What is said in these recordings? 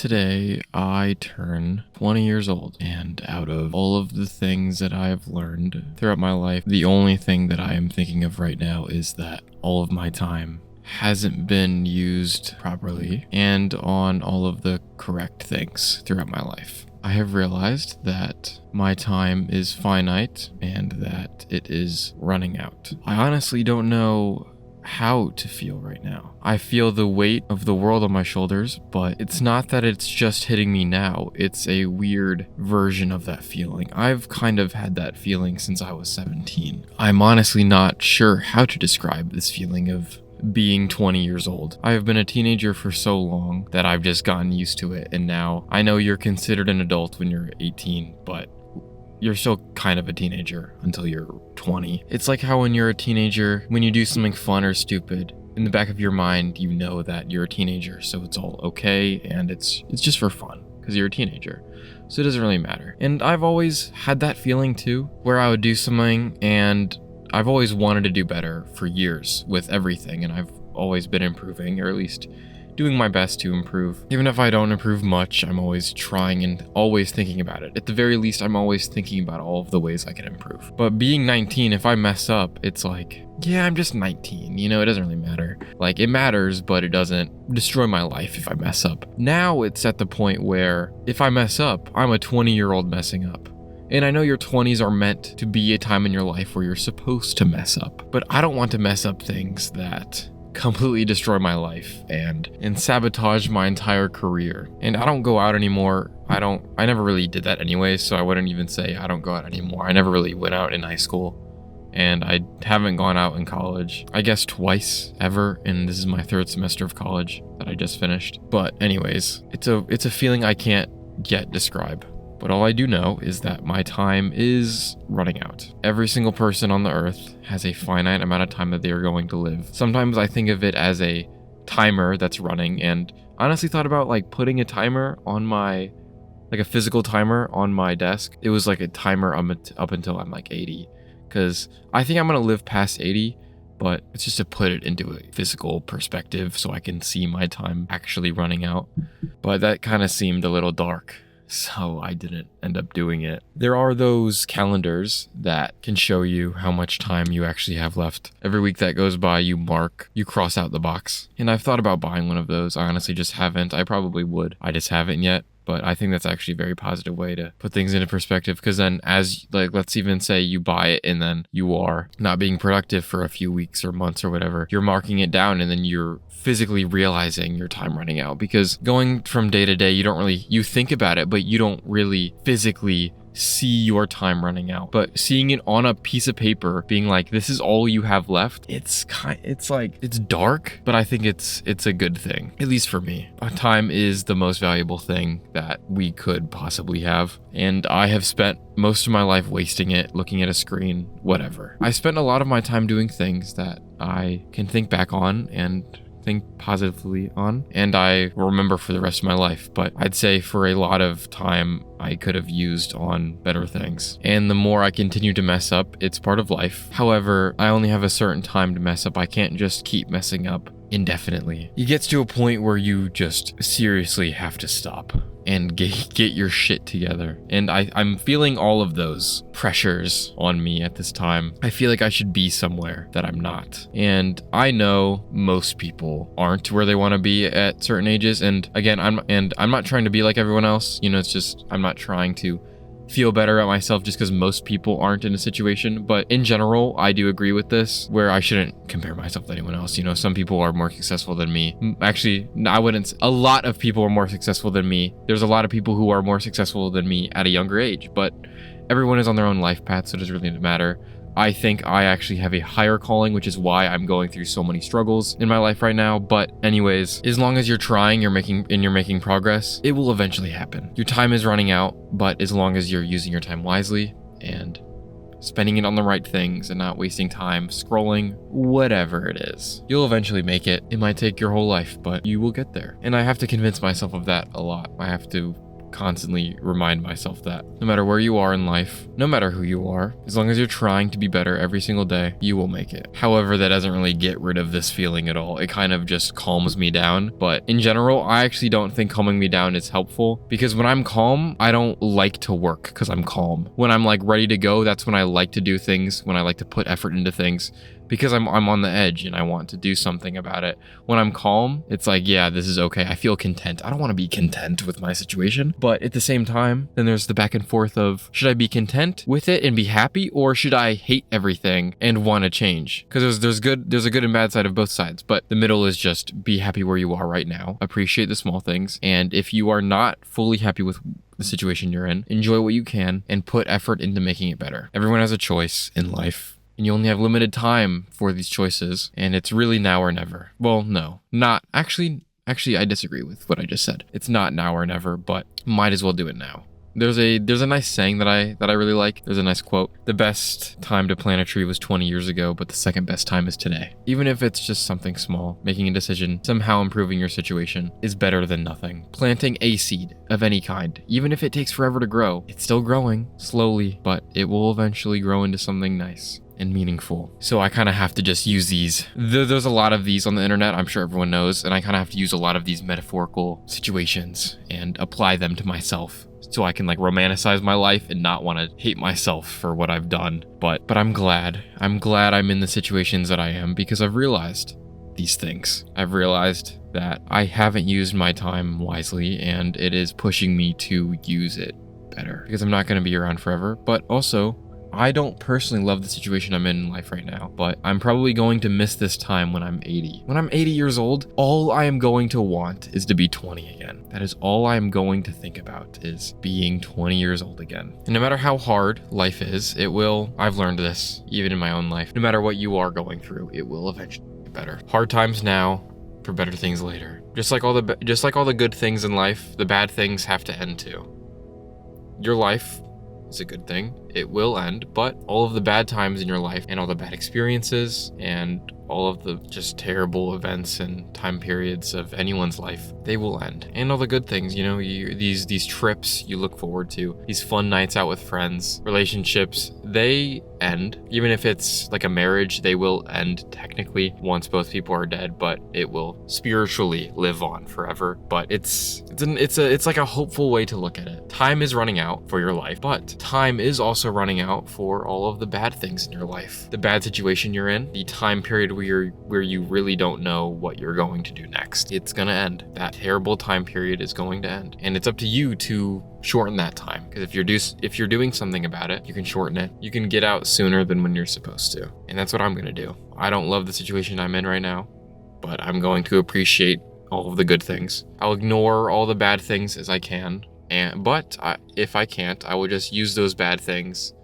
Today, I turn 20 years old, and out of all of the things that I have learned throughout my life, the only thing that I am thinking of right now is that all of my time hasn't been used properly and on all of the correct things throughout my life. I have realized that my time is finite and that it is running out. I honestly don't know how to feel right now. I feel the weight of the world on my shoulders, but it's not that it's just hitting me now. It's a weird version of that feeling. I've kind of had that feeling since I was 17. I'm honestly not sure how to describe this feeling of being 20 years old. I have been a teenager for so long that I've just gotten used to it, and now I know you're considered an adult when you're 18, but you're still kind of a teenager until you're 20. It's like how when you're a teenager, when you do something fun or stupid, in the back of your mind, you know that you're a teenager, so it's all okay, and it's just for fun, because you're a teenager. So it doesn't really matter. And I've always had that feeling too, where I would do something, and I've always wanted to do better for years with everything, and I've always been improving, or at least doing my best to improve. Even if I don't improve much, I'm always trying and always thinking about it. At the very least, I'm always thinking about all of the ways I can improve. But being 19, if I mess up, it's like, yeah, I'm just 19, it doesn't really matter. Like, it matters, but it doesn't destroy my life if I mess up. Now it's at the point where if I mess up, I'm a 20-year-old messing up. And I know your 20s are meant to be a time in your life where you're supposed to mess up, but I don't want to mess up things that completely destroy my life and sabotage my entire career. And I don't go out anymore. I never really did that anyway, so I wouldn't even say I don't go out anymore. I never really went out in high school, and I haven't gone out in college, I guess twice ever, and this is my third semester of college that I just finished. But anyways, it's a feeling I can't yet describe. But all I do know is that my time is running out. Every single person on the earth has a finite amount of time that they are going to live. Sometimes I think of it as a timer that's running, and I honestly thought about putting a timer on my, a physical timer on my desk. It was like a timer up until I'm 80, because I think I'm gonna live past 80, but it's just to put it into a physical perspective so I can see my time actually running out. But that kind of seemed a little dark, so I didn't end up doing it. There are those calendars that can show you how much time you actually have left. Every week that goes by, you cross out the box. And I've thought about buying one of those. I honestly just haven't. I probably would. I just haven't yet. But I think that's actually a very positive way to put things into perspective, because then let's even say you buy it and then you are not being productive for a few weeks or months or whatever, you're marking it down and then you're physically realizing your time running out. Because going from day to day, you think about it, but you don't really physically see your time running out. But seeing it on a piece of paper, being like, this is all you have left, it's dark, but I think it's a good thing, at least for me. Time is the most valuable thing that we could possibly have, and I have spent most of my life wasting it, looking at a screen, whatever. I spent a lot of my time doing things that I can think back on and think positively on, and I will remember for the rest of my life. But I'd say for a lot of time I could have used on better things. And the more I continue to mess up, it's part of life. However, I only have a certain time to mess up. I can't just keep messing up indefinitely. It gets to a point where you just seriously have to stop and get your shit together. And I'm feeling all of those pressures on me at this time. I feel like I should be somewhere that I'm not. And I know most people aren't where they want to be at certain ages. And again, I'm not trying to be like everyone else. It's just, I'm not trying to feel better at myself just because most people aren't in a situation. But in general, I do agree with this, where I shouldn't compare myself to anyone else. Some people are more successful than me. Actually, I wouldn't. A lot of people are more successful than me. There's a lot of people who are more successful than me at a younger age, but everyone is on their own life path, so it doesn't really matter. I think I actually have a higher calling, which is why I'm going through so many struggles in my life right now. But anyways, as long as you're trying, you're making progress, it will eventually happen. Your time is running out, but as long as you're using your time wisely and spending it on the right things and not wasting time scrolling, whatever it is, you'll eventually make it. It might take your whole life, but you will get there. And I have to convince myself of that a lot. I have to constantly remind myself that no matter where you are in life, no matter who you are, as long as you're trying to be better every single day, you will make it. However, that doesn't really get rid of this feeling at all. It kind of just calms me down. But in general, I actually don't think calming me down is helpful, because when I'm calm, I don't like to work because I'm calm. When I'm like ready to go, that's when I like to do things, when I like to put effort into things, because I'm on the edge and I want to do something about it. When I'm calm, it's like, yeah, this is okay. I feel content. I don't want to be content with my situation. But at the same time, then there's the back and forth of, should I be content with it and be happy, or should I hate everything and want to change? Because there's a good and bad side of both sides. But the middle is just be happy where you are right now. Appreciate the small things. And if you are not fully happy with the situation you're in, enjoy what you can and put effort into making it better. Everyone has a choice in life, and you only have limited time for these choices, and it's really now or never. Well, no, not actually, I disagree with what I just said. It's not now or never, but might as well do it now. There's a nice saying that I really like. There's a nice quote. The best time to plant a tree was 20 years ago, but the second best time is today. Even if it's just something small, making a decision, somehow improving your situation is better than nothing. Planting a seed of any kind, even if it takes forever to grow, it's still growing slowly, but it will eventually grow into something nice and meaningful. So I kind of have to just use these. There's a lot of these on the internet, I'm sure everyone knows, and I kind of have to use a lot of these metaphorical situations and apply them to myself, so I can like romanticize my life and not want to hate myself for what I've done. But I'm glad I'm in the situations that I am, because I've realized these things. I've realized that I haven't used my time wisely, and it is pushing me to use it better, because I'm not going to be around forever. But also, I don't personally love the situation I'm in life right now, but I'm probably going to miss this time when I'm 80. When I'm 80 years old, all I am going to want is to be 20 again. That is all I am going to think about, is being 20 years old again. And no matter how hard life is, it will, I've learned this, even in my own life, no matter what you are going through, it will eventually get better. Hard times now, for better things later. Just like all the good things in life, the bad things have to end too. Your life is a good thing. It will end, but all of the bad times in your life and all the bad experiences and all of the just terrible events and time periods of anyone's life, they will end. And all the good things, you know, these trips you look forward to, these fun nights out with friends, relationships, they end. Even if it's like a marriage, they will end technically once both people are dead, but it will spiritually live on forever. But it's like a hopeful way to look at it. Time is running out for your life, but time is also running out for all of the bad things in your life. The bad situation you're in, the time period where you really don't know what you're going to do next. It's gonna end. That terrible time period is going to end. And it's up to you to shorten that time. Because if you're doing something about it, you can shorten it. You can get out sooner than when you're supposed to. And that's what I'm gonna do. I don't love the situation I'm in right now, but I'm going to appreciate all of the good things. I'll ignore all the bad things as I can. But if I can't, I will just use those bad things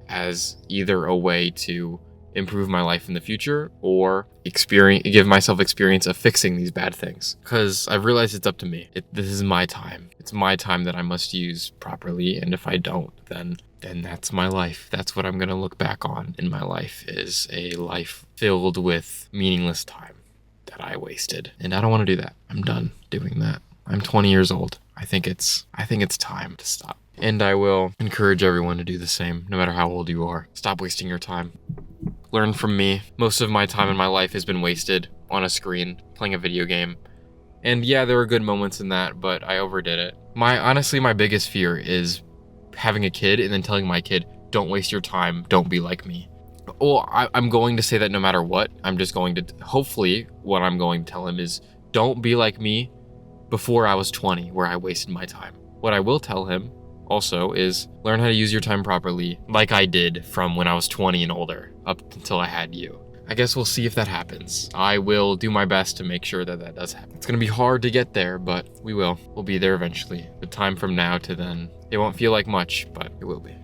as either a way to improve my life in the future or give myself experience of fixing these bad things. Because I've realized it's up to me. This is my time. It's my time that I must use properly. And if I don't, then that's my life. That's what I'm going to look back on in my life, is a life filled with meaningless time that I wasted. And I don't want to do that. I'm done doing that. I'm 20 years old. I think it's time to stop. And I will encourage everyone to do the same, no matter how old you are. Stop wasting your time. Learn from me. Most of my time in my life has been wasted on a screen, playing a video game. And yeah, there were good moments in that, but I overdid it. Honestly, my biggest fear is having a kid and then telling my kid, don't waste your time, don't be like me. Well, I'm going to say that no matter what. I'm just going to, hopefully, what I'm going to tell him is, don't be like me before I was 20, where I wasted my time. What I will tell him also is, learn how to use your time properly, like I did from when I was 20 and older, up until I had you. I guess we'll see if that happens. I will do my best to make sure that does happen. It's gonna be hard to get there, but we will. We'll be there eventually. The time from now to then, it won't feel like much, but it will be.